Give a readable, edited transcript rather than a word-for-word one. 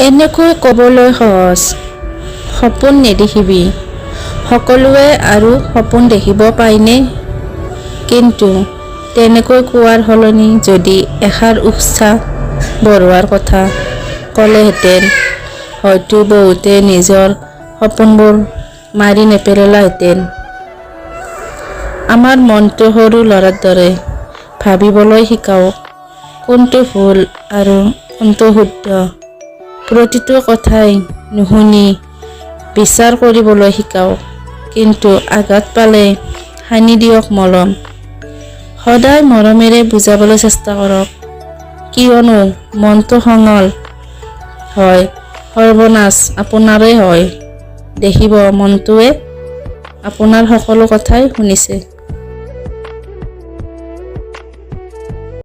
এনেকৈ ক'বলৈ সহজ, সপোন নেদেখিবি। সকলোৱে আৰু সপোন দেখিব পায়নে? কিন্তু তেনেকৈ কোৱাৰ সলনি যদি এষাৰ উৎসাহ বঢ়োৱাৰ কথা ক'লেহেঁতেন, হয়তো বহুতে নিজৰ সপোনবোৰ মাৰি নেপেলালেহেঁতেন। আমাৰ মনটো সৰু ল'ৰাৰ দৰে ভাবিবলৈ শিকাওক, কোনটো ভুল আৰু কোনটো শুদ্ধ। প্ৰতিটো কথাই নুশুনি বিচাৰ কৰিবলৈ শিকাওক, কিন্তু আঘাত পালে সানি দিয়ক মলম। সদায় মৰমেৰে বুজাবলৈ চেষ্টা কৰক, কিয়নো মনটো খঙাল হয়, সৰ্বনাশ আপোনাৰেই হয়। দেখিব মনটোৱে আপোনাৰ সকলো কথাই শুনিছে।